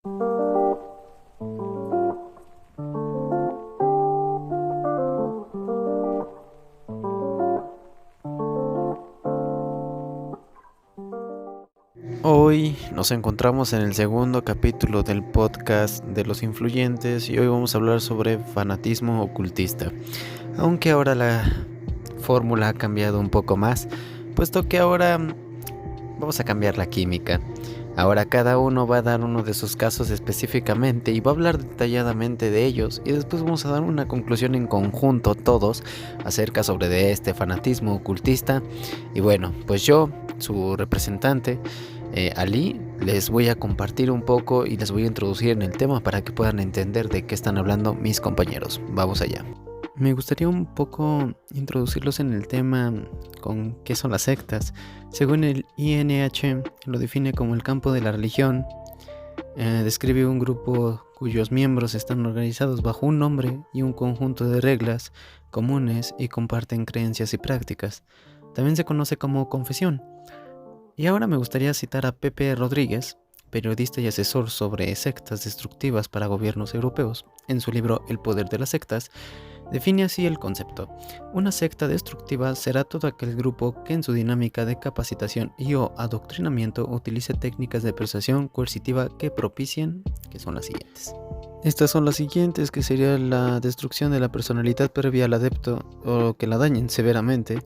Hoy nos encontramos en el segundo capítulo del podcast de los influyentes y hoy vamos a hablar sobre fanatismo ocultista, aunque ahora la fórmula ha cambiado un poco más, puesto que ahora vamos a cambiar la química. Ahora cada uno va a dar uno de sus casos específicamente y va a hablar detalladamente de ellos y después vamos a dar una conclusión en conjunto todos acerca sobre de este fanatismo ocultista. Y bueno, pues yo, su representante, Ali, les voy a compartir un poco y les voy a introducir en el tema para que puedan entender de qué están hablando mis compañeros. Vamos allá. Me gustaría un poco introducirlos en el tema con qué son las sectas. Según el INH, lo define como el campo de la religión. Describe un grupo cuyos miembros están organizados bajo un nombre y un conjunto de reglas comunes y comparten creencias y prácticas. También se conoce como confesión. Y ahora me gustaría citar a Pepe Rodríguez, periodista y asesor sobre sectas destructivas para gobiernos europeos. En su libro El poder de las sectas, define así el concepto. Una secta destructiva será todo aquel grupo que en su dinámica de capacitación y o adoctrinamiento utilice técnicas de persuasión coercitiva que propicien, que son las siguientes. Estas son las siguientes, que sería la destrucción de la personalidad previa al adepto o que la dañen severamente.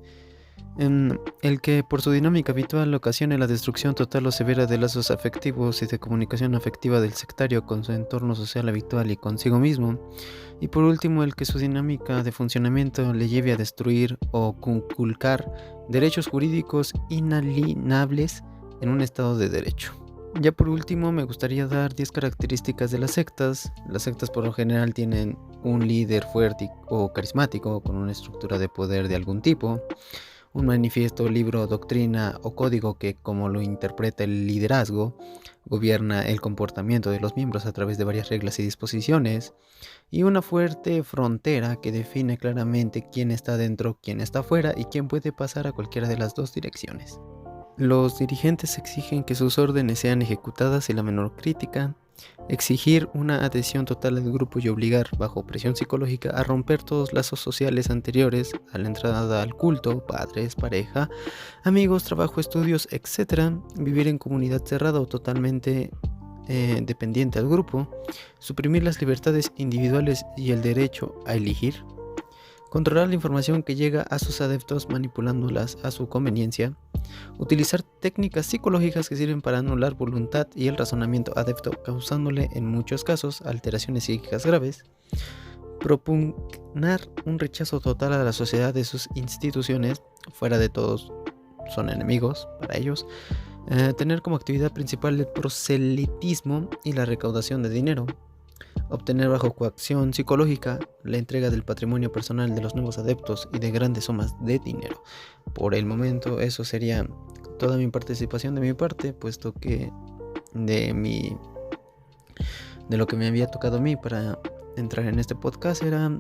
El que por su dinámica habitual ocasione la destrucción total o severa de lazos afectivos y de comunicación afectiva del sectario con su entorno social habitual y consigo mismo. Y por último, el que su dinámica de funcionamiento le lleve a destruir o conculcar derechos jurídicos inalienables en un estado de derecho. Ya por último, me gustaría dar 10 características de las sectas. Las sectas por lo general tienen un líder fuerte o carismático con una estructura de poder de algún tipo, un manifiesto, libro, doctrina o código que, como lo interpreta el liderazgo, gobierna el comportamiento de los miembros a través de varias reglas y disposiciones, y una fuerte frontera que define claramente quién está dentro, quién está fuera y quién puede pasar a cualquiera de las dos direcciones. Los dirigentes exigen que sus órdenes sean ejecutadas sin la menor crítica, exigir una adhesión total del grupo y obligar, bajo presión psicológica, a romper todos los lazos sociales anteriores a la entrada al culto, padres, pareja, amigos, trabajo, estudios, etc. Vivir en comunidad cerrada o totalmente dependiente al grupo, suprimir las libertades individuales y el derecho a elegir, controlar la información que llega a sus adeptos manipulándolas a su conveniencia, utilizar técnicas psicológicas que sirven para anular voluntad y el razonamiento adepto, causándole en muchos casos alteraciones psíquicas graves, propugnar un rechazo total a la sociedad de sus instituciones, fuera de todos son enemigos para ellos, tener como actividad principal el proselitismo y la recaudación de dinero, obtener bajo coacción psicológica la entrega del patrimonio personal de los nuevos adeptos y de grandes sumas de dinero. Por el momento eso sería toda mi participación de mi parte, puesto que de lo que me había tocado a mí para entrar en este podcast era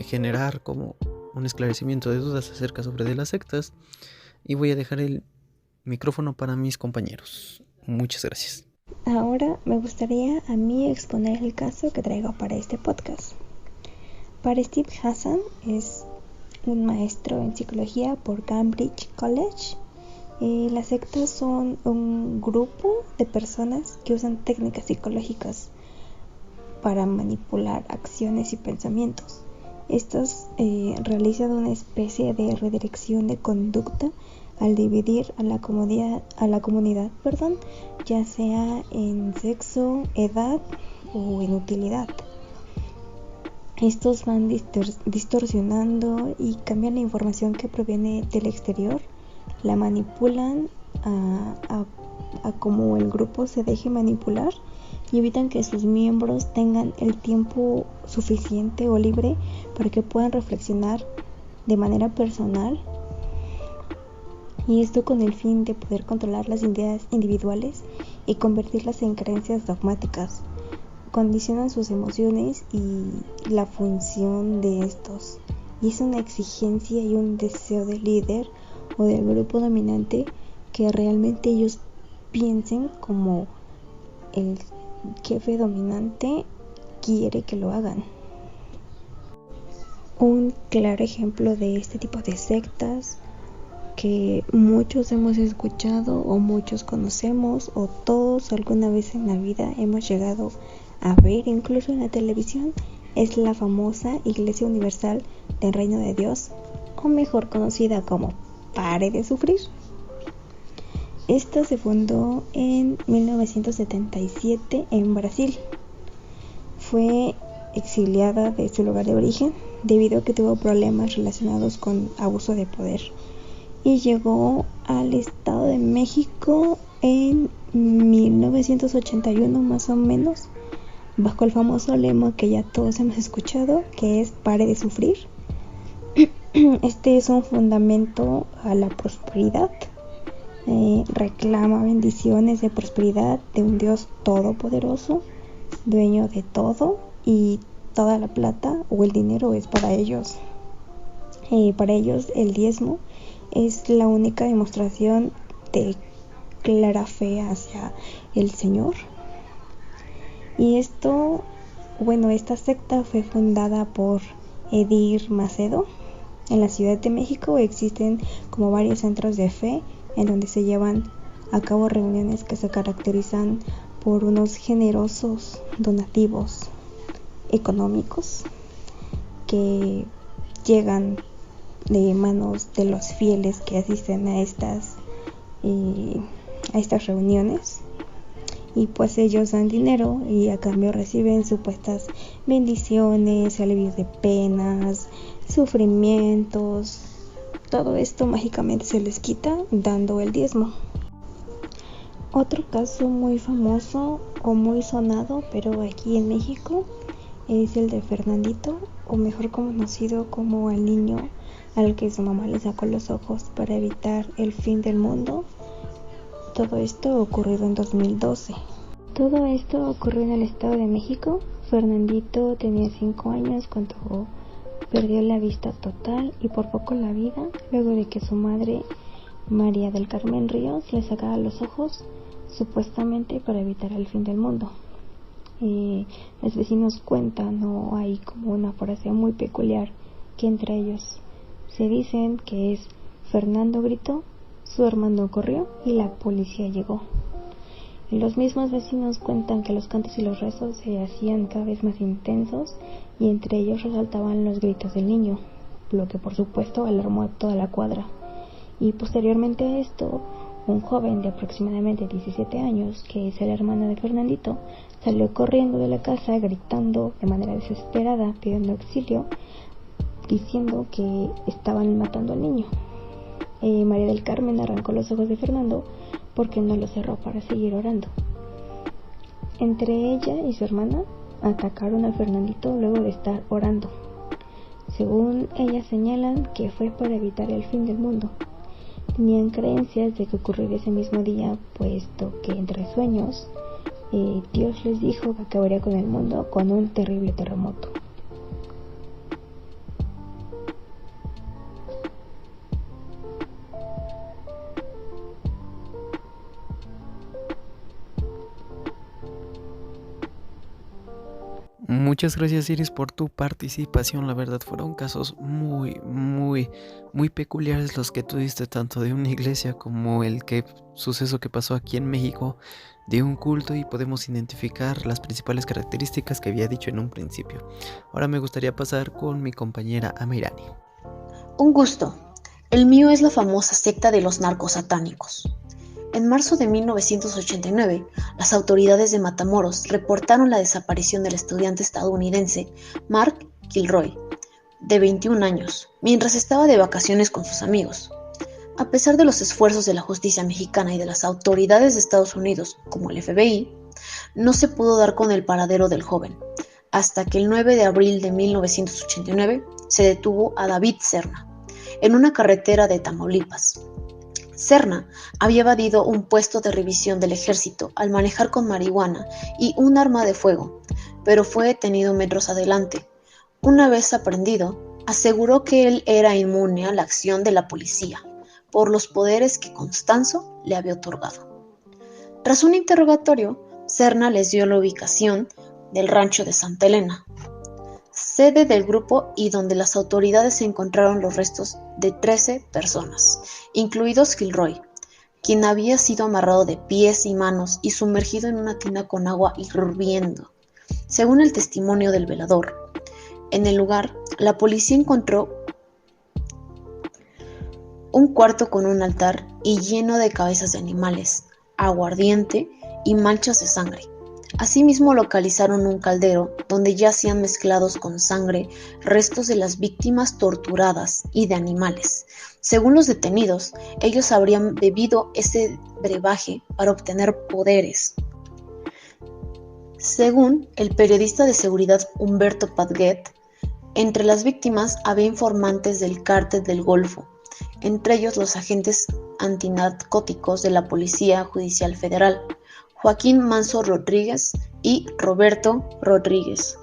generar como un esclarecimiento de dudas acerca sobre de las sectas, y voy a dejar el micrófono para mis compañeros. Muchas gracias. Ahora me gustaría a mí exponer el caso que traigo para este podcast. Para Steve Hassan, es un maestro en psicología por Cambridge College. Las sectas son un grupo de personas que usan técnicas psicológicas para manipular acciones y pensamientos. Estos realizan una especie de redirección de conducta al dividir a la comunidad, ya sea en sexo, edad o en utilidad. Estos van distorsionando y cambian la información que proviene del exterior, la manipulan a como el grupo se deje manipular y evitan que sus miembros tengan el tiempo suficiente o libre para que puedan reflexionar de manera personal, y esto con el fin de poder controlar las ideas individuales y convertirlas en creencias dogmáticas. Condicionan sus emociones y la función de estos, y es una exigencia y un deseo del líder o del grupo dominante que realmente ellos piensen como el jefe dominante quiere que lo hagan. Un claro ejemplo de este tipo de sectas que muchos hemos escuchado o muchos conocemos o todos alguna vez en la vida hemos llegado a ver incluso en la televisión es la famosa Iglesia Universal del Reino de Dios, o mejor conocida como Pare de Sufrir. Esta se fundó en 1977 en Brasil. Fue exiliada de su lugar de origen debido a que tuvo problemas relacionados con abuso de poder y llegó al Estado de México en 1981 más o menos, bajo el famoso lema que ya todos hemos escuchado, que es Pare de Sufrir. Este es un fundamento a la prosperidad. Reclama bendiciones de prosperidad de un Dios todopoderoso, dueño de todo, y toda la plata o el dinero es para ellos. Para ellos el diezmo es la única demostración de clara fe hacia el Señor. Y esta secta fue fundada por Edir Macedo. En la Ciudad de México existen como varios centros de fe en donde se llevan a cabo reuniones que se caracterizan por unos generosos donativos económicos que llegan de manos de los fieles que asisten a estas reuniones, y pues ellos dan dinero y a cambio reciben supuestas bendiciones, alivios de penas, sufrimientos. Todo esto mágicamente se les quita dando el diezmo. Otro caso muy famoso o muy sonado, pero aquí en México, es el de Fernandito, o mejor conocido como el niño al que su mamá le sacó los ojos para evitar el fin del mundo. Todo esto ocurrió en 2012. Todo esto ocurrió en el Estado de México. Fernandito tenía 5 años cuando perdió la vista total y por poco la vida, luego de que su madre, María del Carmen Ríos, le sacara los ojos, supuestamente para evitar el fin del mundo. Los vecinos cuentan, o hay como una frase muy peculiar que entre ellos se dicen que es: Fernando gritó, su hermano corrió y la policía llegó. Y los mismos vecinos cuentan que los cantos y los rezos se hacían cada vez más intensos y entre ellos resaltaban los gritos del niño, lo que por supuesto alarmó a toda la cuadra. Y posteriormente a esto, un joven de aproximadamente 17 años, que es el hermano de Fernandito, salió corriendo de la casa gritando de manera desesperada, pidiendo auxilio, diciendo que estaban matando al niño. María del Carmen arrancó los ojos de Fernando porque no los cerró para seguir orando. Entre ella y su hermana atacaron a Fernandito luego de estar orando. Según ellas señalan que fue para evitar el fin del mundo. Tenían creencias de que ocurriría ese mismo día, puesto que entre sueños Dios les dijo que acabaría con el mundo con un terrible terremoto. Muchas gracias, Iris, por tu participación. La verdad fueron casos muy peculiares los que tú diste, tanto de una iglesia como suceso que pasó aquí en México, de un culto, y podemos identificar las principales características que había dicho en un principio. Ahora me gustaría pasar con mi compañera Amirani. Un gusto. El mío es la famosa secta de los narcos satánicos. En marzo de 1989, las autoridades de Matamoros reportaron la desaparición del estudiante estadounidense Mark Kilroy, de 21 años, mientras estaba de vacaciones con sus amigos. A pesar de los esfuerzos de la justicia mexicana y de las autoridades de Estados Unidos, como el FBI, no se pudo dar con el paradero del joven, hasta que el 9 de abril de 1989 se detuvo a David Serna, en una carretera de Tamaulipas. Serna había evadido un puesto de revisión del ejército al manejar con marihuana y un arma de fuego, pero fue detenido metros adelante. Una vez aprendido, aseguró que él era inmune a la acción de la policía, por los poderes que Constanzo le había otorgado. Tras un interrogatorio, Serna les dio la ubicación del rancho de Santa Elena, sede del grupo y donde las autoridades encontraron los restos de 13 personas, incluidos Kilroy, quien había sido amarrado de pies y manos y sumergido en una tina con agua hirviendo. Según el testimonio del velador, en el lugar, la policía encontró un cuarto con un altar y lleno de cabezas de animales, aguardiente y manchas de sangre. Asimismo localizaron un caldero donde yacían mezclados con sangre restos de las víctimas torturadas y de animales. Según los detenidos, ellos habrían bebido ese brebaje para obtener poderes. Según el periodista de seguridad Humberto Padgett, entre las víctimas había informantes del Cártel del Golfo, entre ellos los agentes antinarcóticos de la Policía Judicial Federal, Joaquín Manso Rodríguez y Roberto Rodríguez.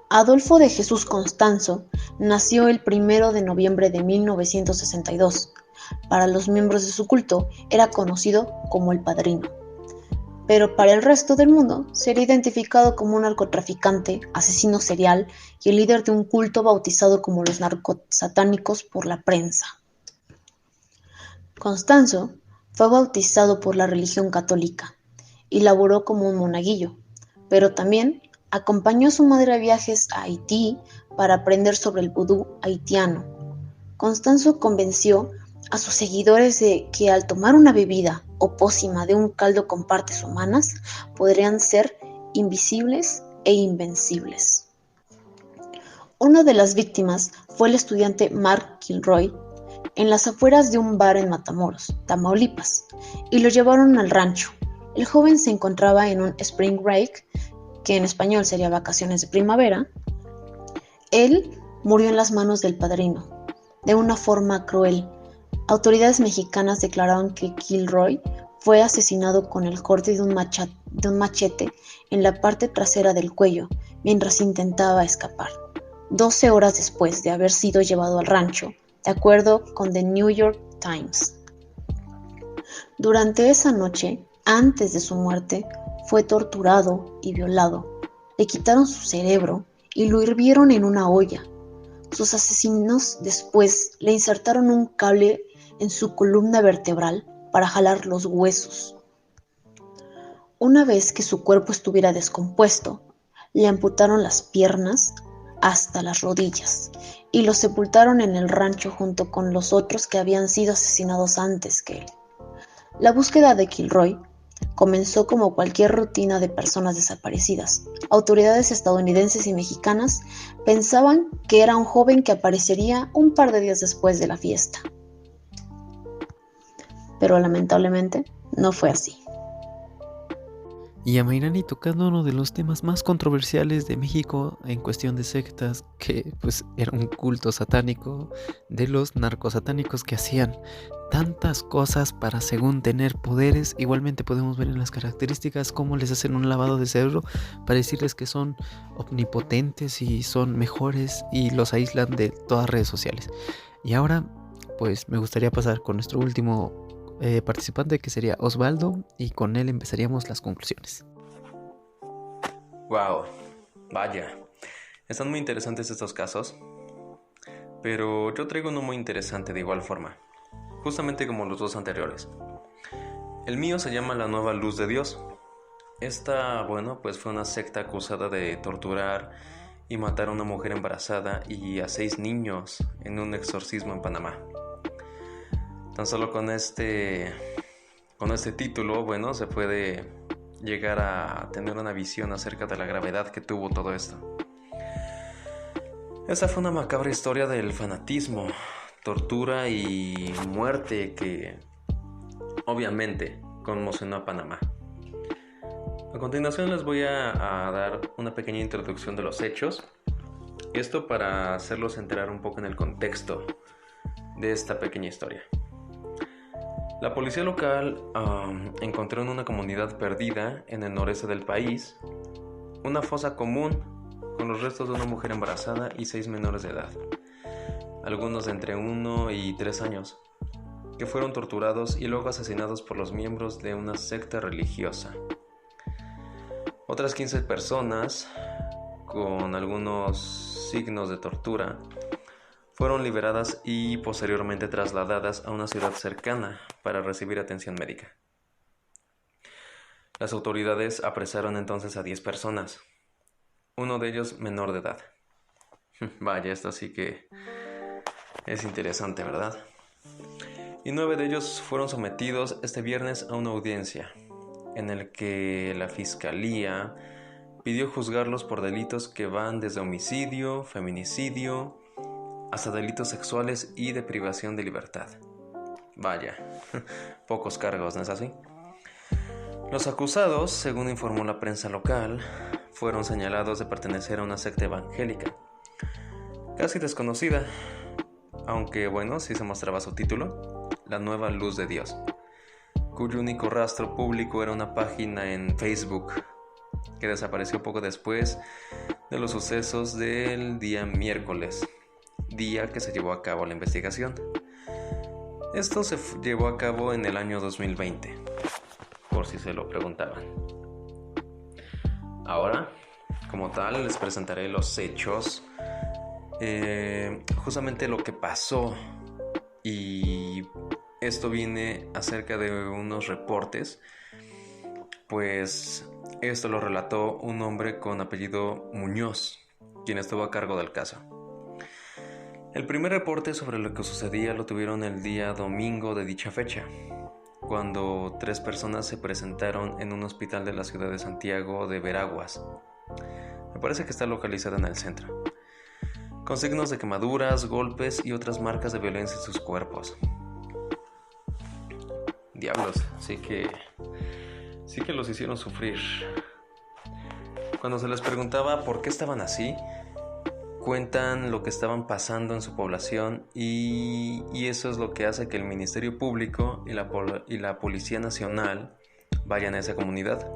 Adolfo de Jesús Constanzo nació el 1 de noviembre de 1962. Para los miembros de su culto era conocido como el Padrino, pero para el resto del mundo sería identificado como un narcotraficante, asesino serial y el líder de un culto bautizado como los narcosatánicos por la prensa. Constanzo fue bautizado por la religión católica y laboró como un monaguillo, pero también acompañó a su madre a viajes a Haití para aprender sobre el vudú haitiano. Constanzo convenció a sus seguidores de que al tomar una bebida o pócima de un caldo con partes humanas podrían ser invisibles e invencibles. Una de las víctimas fue el estudiante Mark Kilroy en las afueras de un bar en Matamoros, Tamaulipas, y lo llevaron al rancho. El joven se encontraba en un spring break, que en español sería vacaciones de primavera. Él murió en las manos del padrino, de una forma cruel. Autoridades mexicanas declararon que Kilroy fue asesinado con el corte de un machete en la parte trasera del cuello mientras intentaba escapar, 12 horas después de haber sido llevado al rancho, de acuerdo con The New York Times. Durante esa noche, antes de su muerte, fue torturado y violado. Le quitaron su cerebro y lo hirvieron en una olla. Sus asesinos después le insertaron un cable en su columna vertebral para jalar los huesos. Una vez que su cuerpo estuviera descompuesto, le amputaron las piernas hasta las rodillas y lo sepultaron en el rancho junto con los otros que habían sido asesinados antes que él. La búsqueda de Kilroy comenzó como cualquier rutina de personas desaparecidas. Autoridades estadounidenses y mexicanas pensaban que era un joven que aparecería un par de días después de la fiesta. Pero lamentablemente no fue así. Y a Mayrani tocando uno de los temas más controversiales de México en cuestión de sectas, que pues era un culto satánico de los narcosatánicos que hacían tantas cosas para según tener poderes. Igualmente podemos ver en las características cómo les hacen un lavado de cerebro para decirles que son omnipotentes y son mejores y los aíslan de todas redes sociales. Y ahora pues me gustaría pasar con nuestro último participante, que sería Osvaldo, y con él empezaríamos las conclusiones. Wow, vaya, están muy interesantes estos casos, pero yo traigo uno muy interesante de igual forma, justamente como los dos anteriores. El mío se llama La Nueva Luz de Dios. Esta, pues fue una secta acusada de torturar y matar a una mujer embarazada y a 6 niños en un exorcismo en Panamá. Tan solo con este título, se puede llegar a tener una visión acerca de la gravedad que tuvo todo esto. Esa fue una macabra historia del fanatismo, tortura y muerte que obviamente conmocionó a Panamá. A continuación les voy a dar una pequeña introducción de los hechos, esto para hacerlos enterar un poco en el contexto de esta pequeña historia. La policía local encontró en una comunidad perdida en el noreste del país una fosa común con los restos de una mujer embarazada y 6 menores de edad, algunos de entre 1 y 3 años, que fueron torturados y luego asesinados por los miembros de una secta religiosa. Otras 15 personas, con algunos signos de tortura, fueron liberadas y posteriormente trasladadas a una ciudad cercana para recibir atención médica. Las autoridades apresaron entonces a 10 personas, uno de ellos menor de edad. Vaya, esto sí que es interesante, ¿verdad? Y 9 de ellos fueron sometidos este viernes a una audiencia, en el que la fiscalía pidió juzgarlos por delitos que van desde homicidio, feminicidio, hasta delitos sexuales y de privación de libertad. Vaya, pocos cargos, ¿no es así? Los acusados, según informó la prensa local, fueron señalados de pertenecer a una secta evangélica, casi desconocida, aunque bueno, sí se mostraba su título, La Nueva Luz de Dios, cuyo único rastro público era una página en Facebook, que desapareció poco después de los sucesos del día miércoles, día que se llevó a cabo la investigación. Esto se llevó a cabo en el año 2020, por si se lo preguntaban. Ahora, como tal, les presentaré los hechos, justamente lo que pasó, y esto viene acerca de unos reportes, pues esto lo relató un hombre con apellido Muñoz, quien estuvo a cargo del caso. El primer reporte sobre lo que sucedía lo tuvieron el día domingo de dicha fecha, cuando 3 personas se presentaron en un hospital de la ciudad de Santiago de Veraguas. Me parece que está localizada en el centro, con signos de quemaduras, golpes y otras marcas de violencia en sus cuerpos. Diablos, sí que los hicieron sufrir. Cuando se les preguntaba por qué estaban así, cuentan lo que estaban pasando en su población, y eso es lo que hace que el Ministerio Público y la Policía Nacional vayan a esa comunidad,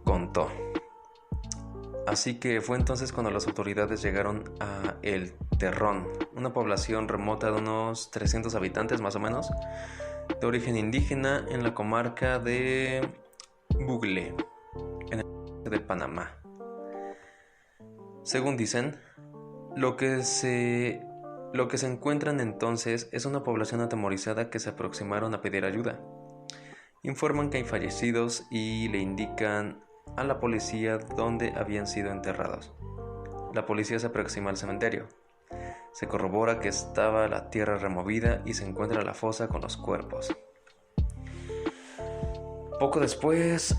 contó. Así que fue entonces cuando las autoridades llegaron a El Terrón, una población remota de unos 300 habitantes más o menos, de origen indígena en la comarca de Bugle, en el norte de Panamá. Según dicen, lo que se encuentran entonces es una población atemorizada que se aproximaron a pedir ayuda. Informan que hay fallecidos y le indican a la policía dónde habían sido enterrados. La policía se aproxima al cementerio. Se corrobora que estaba la tierra removida y se encuentra la fosa con los cuerpos. Poco después,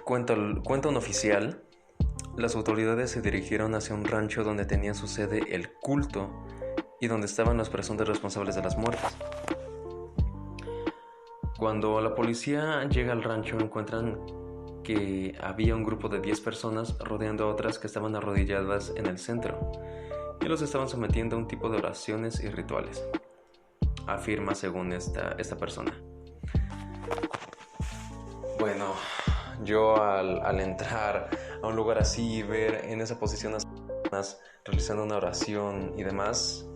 cuenta un oficial, las autoridades se dirigieron hacia un rancho donde tenía su sede el culto y donde estaban los presuntos responsables de las muertes. Cuando la policía llega al rancho, encuentran que había un grupo de 10 personas rodeando a otras que estaban arrodilladas en el centro y los estaban sometiendo a un tipo de oraciones y rituales, afirma según esta persona. Bueno, yo al entrar a un lugar así y ver en esa posición a las personas realizando una oración y demás,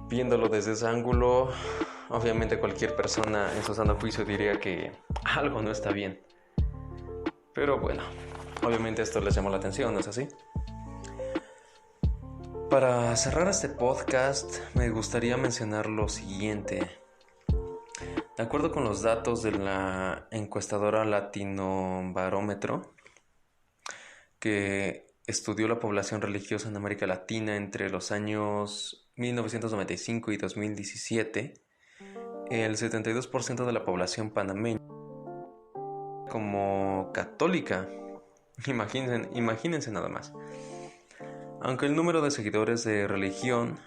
viéndolo desde ese ángulo, obviamente cualquier persona en su sano juicio diría que algo no está bien. Pero bueno, obviamente esto les llamó la atención, ¿no es así? Para cerrar este podcast, me gustaría mencionar lo siguiente. De acuerdo con los datos de la encuestadora Latinobarómetro, que estudió la población religiosa en América Latina entre los años 1995 y 2017, el 72% de la población panameña como católica. Imagínense nada más. Aunque el número de seguidores de religión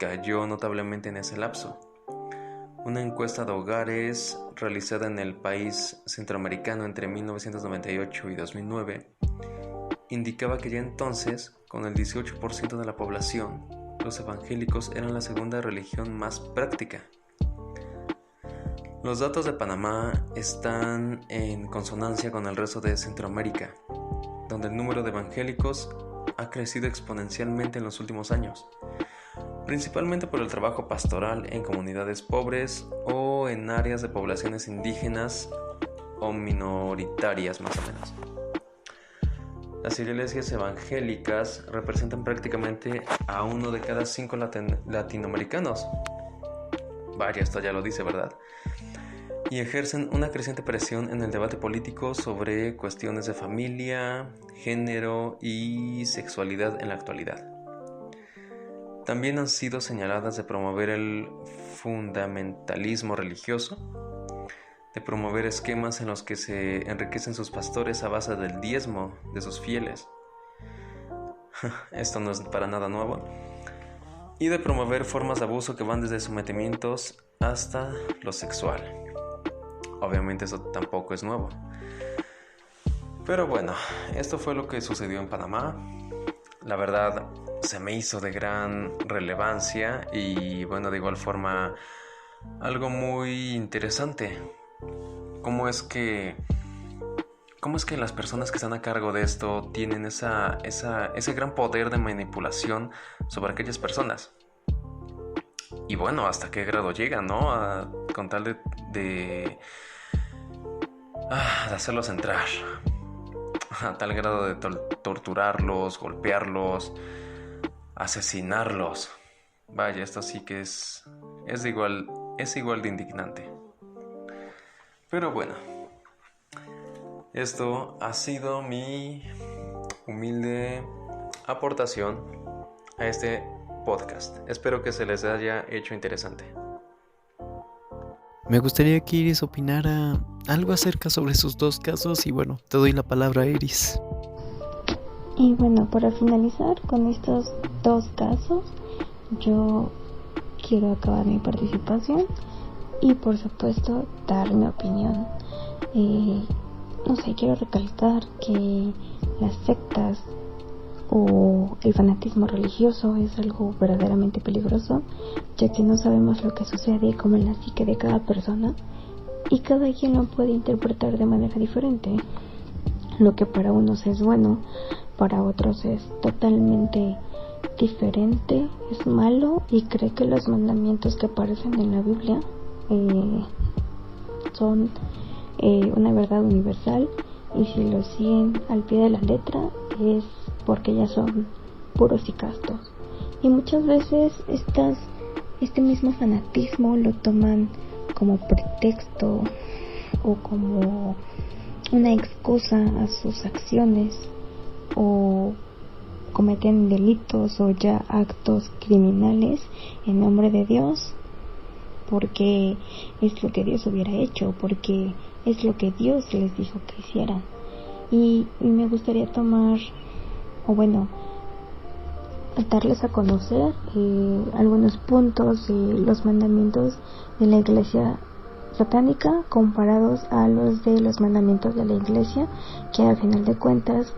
cayó notablemente en ese lapso. Una encuesta de hogares realizada en el país centroamericano entre 1998 y 2009 indicaba que ya entonces, con el 18% de la población, los evangélicos eran la segunda religión más práctica. Los datos de Panamá están en consonancia con el resto de Centroamérica, donde el número de evangélicos ha crecido exponencialmente en los últimos años, principalmente por el trabajo pastoral en comunidades pobres o en áreas de poblaciones indígenas o minoritarias más o menos. Las iglesias evangélicas representan prácticamente a 1 de cada 5 latinoamericanos. Vaya, esto ya lo dice, ¿verdad? Y ejercen una creciente presión en el debate político sobre cuestiones de familia, género y sexualidad en la actualidad. También han sido señaladas de promover el fundamentalismo religioso, de promover esquemas en los que se enriquecen sus pastores a base del diezmo de sus fieles. Esto no es para nada nuevo. Y de promover formas de abuso que van desde sometimientos hasta lo sexual. Obviamente eso tampoco es nuevo. Pero bueno, esto fue lo que sucedió en Panamá. La verdad, se me hizo de gran relevancia y bueno, de igual forma algo muy interesante. ¿Cómo es que las personas que están a cargo de esto tienen ese gran poder de manipulación sobre aquellas personas? Y bueno, hasta qué grado llegan, ¿no? Con tal de hacerlos entrar. A tal grado de torturarlos, golpearlos, asesinarlos. Vaya, esto sí que es igual de indignante. Pero bueno, esto ha sido mi humilde aportación a este podcast. Espero que se les haya hecho interesante. Me gustaría que Iris opinara algo acerca sobre sus dos casos y bueno, te doy la palabra, Iris. Y bueno, para finalizar con estos dos casos, yo quiero acabar mi participación y por supuesto dar mi opinión. Quiero recalcar que las sectas o el fanatismo religioso es algo verdaderamente peligroso, ya que no sabemos lo que sucede como en la psique de cada persona y cada quien lo puede interpretar de manera diferente. Lo que para unos es bueno, para otros es totalmente diferente, es malo y cree que los mandamientos que aparecen en la Biblia son una verdad universal y si lo siguen al pie de la letra es porque ya son puros y castos. Y muchas veces este mismo fanatismo lo toman como pretexto o como una excusa a sus acciones, o cometen delitos o ya actos criminales en nombre de Dios, porque es lo que Dios hubiera hecho, porque es lo que Dios les dijo que hicieran. Y me gustaría darles a conocer algunos puntos de los mandamientos de la iglesia satánica comparados a los de los mandamientos de la iglesia, que al final de cuentas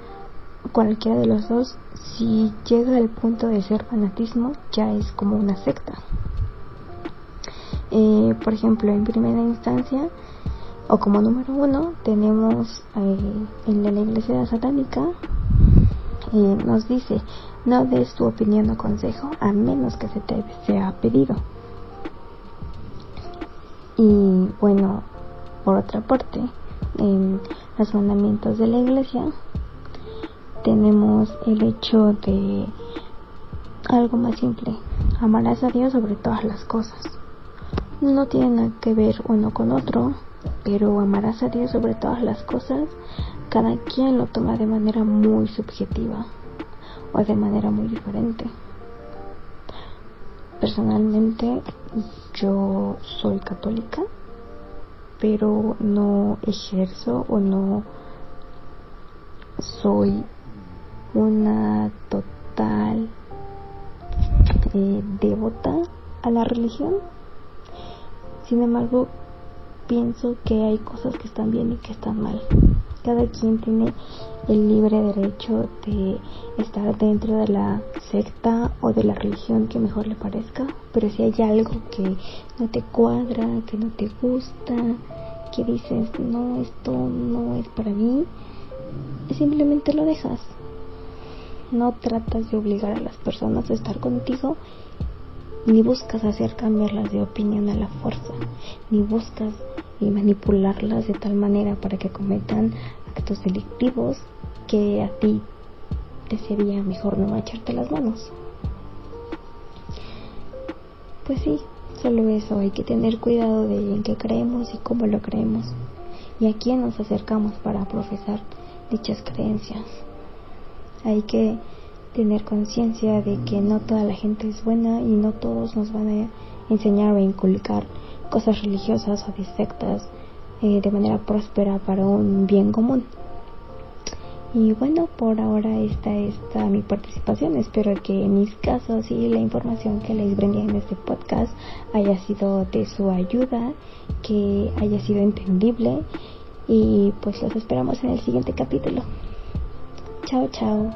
cualquiera de los dos, si llega al punto de ser fanatismo, ya es como una secta. Por ejemplo, en primera instancia o como número 1 tenemos en la iglesia satánica nos dice: no des tu opinión o consejo a menos que se te sea pedido. Y bueno, por otra parte, en los mandamientos de la iglesia tenemos el hecho de algo más simple: amarás a Dios sobre todas las cosas. No tiene nada que ver uno con otro, pero amarás a Dios sobre todas las cosas, cada quien lo toma de manera muy subjetiva o de manera muy diferente. Personalmente yo soy católica, pero no ejerzo o no soy una total devota a la religión. Sin embargo, pienso que hay cosas que están bien y que están mal. Cada quien tiene el libre derecho de estar dentro de la secta o de la religión que mejor le parezca, pero si hay algo que no te cuadra, que no te gusta, que dices, no, esto no es para mí, simplemente lo dejas. No tratas de obligar a las personas a estar contigo, ni buscas hacer cambiarlas de opinión a la fuerza, ni buscas y manipularlas de tal manera para que cometan actos delictivos que a ti te sería mejor no mancharte las manos. Pues sí, solo eso, hay que tener cuidado de en qué creemos y cómo lo creemos y a quién nos acercamos para profesar dichas creencias. Hay que tener conciencia de que no toda la gente es buena y no todos nos van a enseñar o inculcar cosas religiosas o de sectas de manera próspera para un bien común. Y bueno, por ahora esta es toda mi participación. Espero que mis casos y la información que les brindé en este podcast haya sido de su ayuda, que haya sido entendible, y pues los esperamos en el siguiente capítulo. Chao, chao.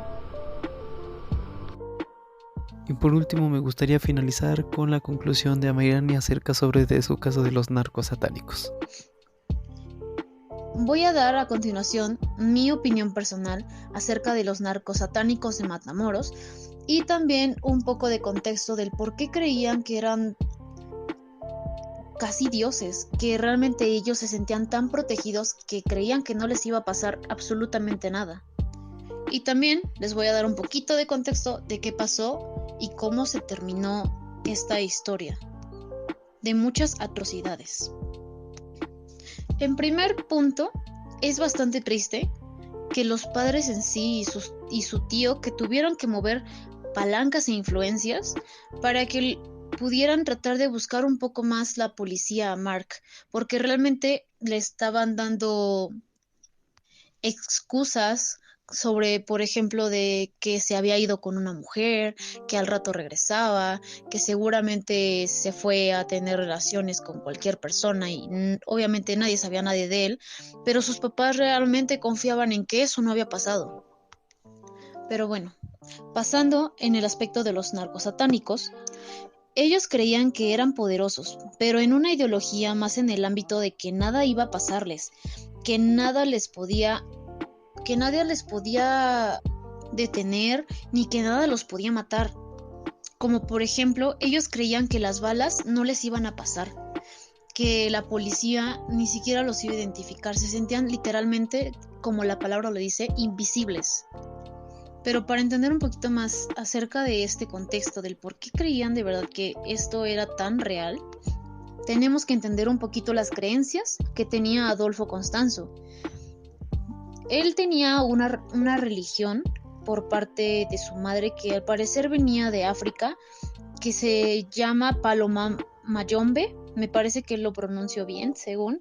Y por último me gustaría finalizar con la conclusión de Amairani acerca de su caso de los narcos satánicos. Voy a dar a continuación mi opinión personal acerca de los narcos satánicos de Matamoros y también un poco de contexto del por qué creían que eran casi dioses, que realmente ellos se sentían tan protegidos que creían que no les iba a pasar absolutamente nada. Y también les voy a dar un poquito de contexto de qué pasó y cómo se terminó esta historia de muchas atrocidades. En primer punto, es bastante triste que los padres en sí y su tío que tuvieron que mover palancas e influencias para que pudieran tratar de buscar un poco más la policía a Mark, porque realmente le estaban dando excusas sobre, por ejemplo, de que se había ido con una mujer, que al rato regresaba, que seguramente se fue a tener relaciones con cualquier persona y obviamente nadie sabía nada de él, pero sus papás realmente confiaban en que eso no había pasado. Pero bueno, pasando en el aspecto de los narcos satánicos, ellos creían que eran poderosos, pero en una ideología más en el ámbito de que nada iba a pasarles, que nadie les podía detener ni que nada los podía matar. Como por ejemplo, ellos creían que las balas no les iban a pasar, que la policía ni siquiera los iba a identificar, se sentían literalmente, como la palabra lo dice, invisibles. Pero para entender un poquito más acerca de este contexto del por qué creían de verdad que esto era tan real, tenemos que entender un poquito las creencias que tenía Adolfo Constanzo. Él tenía una religión por parte de su madre que al parecer venía de África, que se llama Paloma Mayombe, me parece que lo pronuncio bien, según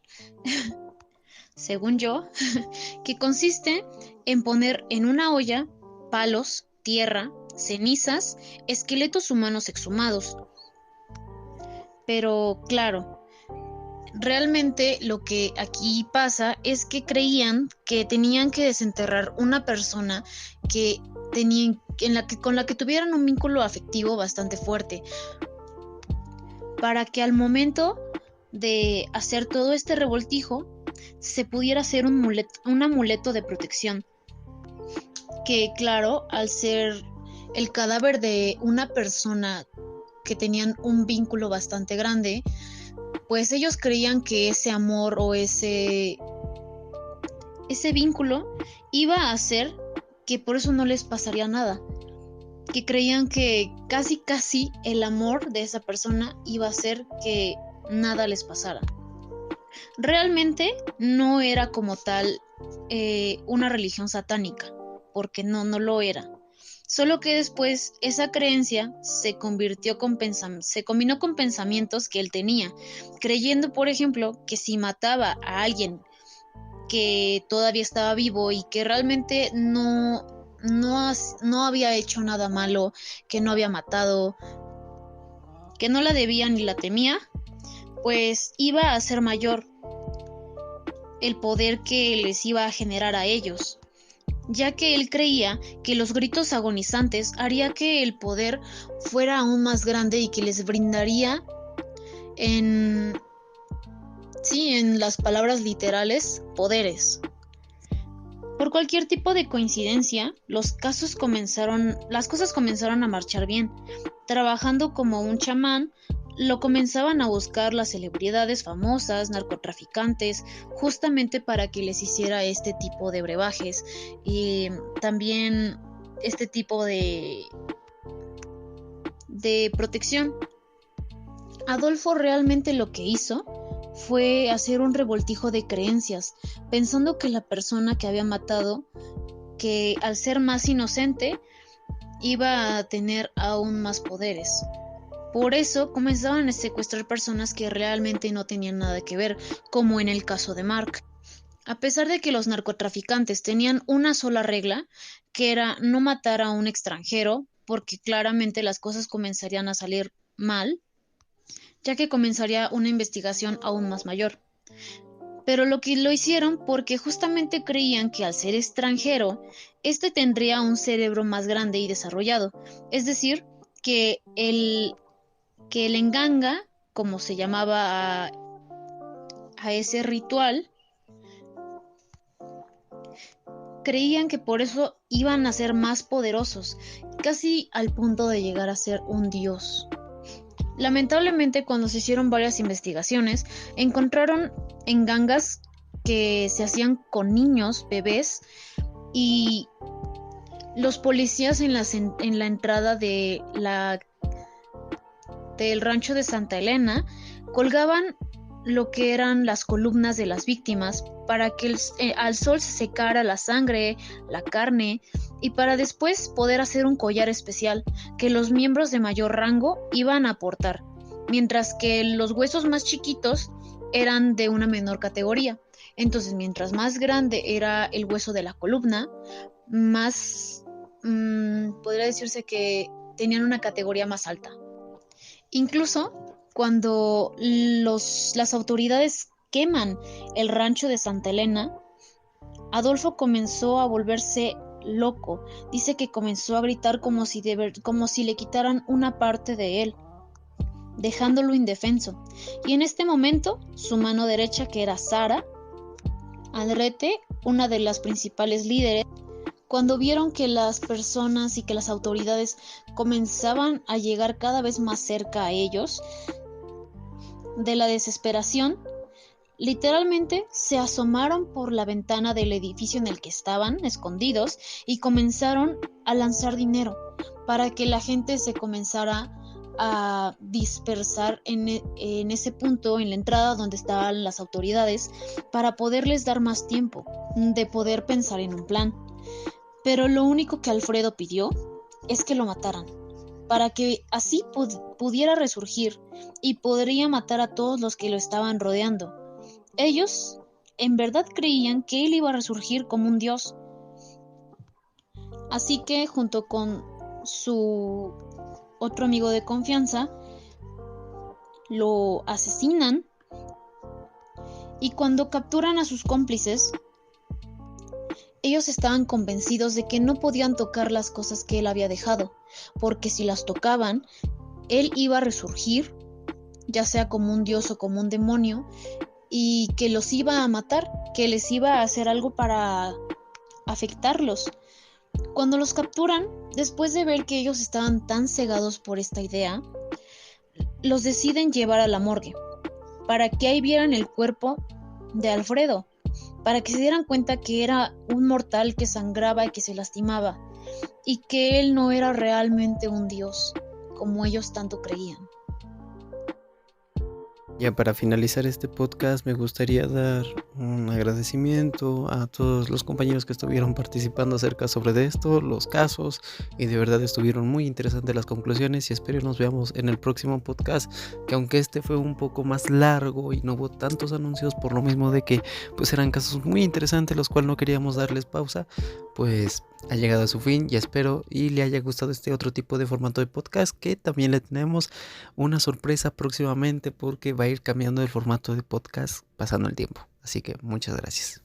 yo, que consiste en poner en una olla palos, tierra, cenizas, esqueletos humanos exhumados. Pero claro, realmente lo que aquí pasa es que creían que tenían que desenterrar una persona que con la que tuvieran un vínculo afectivo bastante fuerte, para que al momento de hacer todo este revoltijo se pudiera hacer un amuleto de protección, que claro, al ser el cadáver de una persona que tenían un vínculo bastante grande, pues ellos creían que ese amor o ese vínculo iba a hacer que por eso no les pasaría nada, que creían que casi el amor de esa persona iba a hacer que nada les pasara. Realmente no era como tal una religión satánica, porque no lo era. Solo que después esa creencia se combinó con pensamientos que él tenía, creyendo, por ejemplo, que si mataba a alguien que todavía estaba vivo y que realmente no había hecho nada malo, que no había matado, que no la debía ni la temía, pues iba a ser mayor el poder que les iba a generar a ellos, ya que él creía que los gritos agonizantes haría que el poder fuera aún más grande y que les brindaría en las palabras literales, poderes. Por cualquier tipo de coincidencia, las cosas comenzaron a marchar bien, trabajando como un chamán lo comenzaban a buscar las celebridades famosas, narcotraficantes, justamente para que les hiciera este tipo de brebajes y también este tipo de protección. Adolfo realmente lo que hizo fue hacer un revoltijo de creencias, pensando que la persona que había matado, que al ser más inocente, iba a tener aún más poderes. Por eso comenzaban a secuestrar personas que realmente no tenían nada que ver, como en el caso de Mark. A pesar de que los narcotraficantes tenían una sola regla, que era no matar a un extranjero, porque claramente las cosas comenzarían a salir mal, ya que comenzaría una investigación aún más mayor. Pero lo hicieron porque justamente creían que al ser extranjero, este tendría un cerebro más grande y desarrollado. Es decir, que el enganga, como se llamaba a ese ritual, creían que por eso iban a ser más poderosos, casi al punto de llegar a ser un dios. Lamentablemente, cuando se hicieron varias investigaciones, encontraron engangas que se hacían con niños, bebés, y los policías en la entrada del rancho de Santa Elena colgaban lo que eran las columnas de las víctimas para que al sol se secara la sangre, la carne, y para después poder hacer un collar especial que los miembros de mayor rango iban a aportar, mientras que los huesos más chiquitos eran de una menor categoría. Entonces, mientras más grande era el hueso de la columna, más podría decirse que tenían una categoría más alta. Incluso cuando las autoridades queman el rancho de Santa Elena, Adolfo comenzó a volverse loco. Dice que comenzó a gritar como si le quitaran una parte de él, dejándolo indefenso. Y en este momento, su mano derecha, que era Sara Aldrete, una de las principales líderes, cuando vieron que las personas y que las autoridades comenzaban a llegar cada vez más cerca a ellos, de la desesperación, literalmente se asomaron por la ventana del edificio en el que estaban escondidos y comenzaron a lanzar dinero para que la gente se comenzara a dispersar en ese punto, en la entrada donde estaban las autoridades, para poderles dar más tiempo de poder pensar en un plan. Pero lo único que Alfredo pidió es que lo mataran, para que así pudiera resurgir y podría matar a todos los que lo estaban rodeando. Ellos en verdad creían que él iba a resurgir como un dios. Así que junto con su otro amigo de confianza, lo asesinan, y cuando capturan a sus cómplices, ellos estaban convencidos de que no podían tocar las cosas que él había dejado, porque si las tocaban, él iba a resurgir, ya sea como un dios o como un demonio, y que los iba a matar, que les iba a hacer algo para afectarlos. Cuando los capturan, después de ver que ellos estaban tan cegados por esta idea, los deciden llevar a la morgue, para que ahí vieran el cuerpo de Alfredo, para que se dieran cuenta que era un mortal que sangraba y que se lastimaba, y que él no era realmente un dios, como ellos tanto creían. Ya para finalizar este podcast me gustaría dar un agradecimiento a todos los compañeros que estuvieron participando acerca sobre esto, los casos, y de verdad estuvieron muy interesantes las conclusiones, y espero nos veamos en el próximo podcast, que aunque este fue un poco más largo y no hubo tantos anuncios por lo mismo de que pues eran casos muy interesantes los cuales no queríamos darles pausa, pues ha llegado a su fin, y espero y le haya gustado este otro tipo de formato de podcast, que también le tenemos una sorpresa próximamente porque va a ir cambiando el formato de podcast pasando el tiempo. Así que muchas gracias.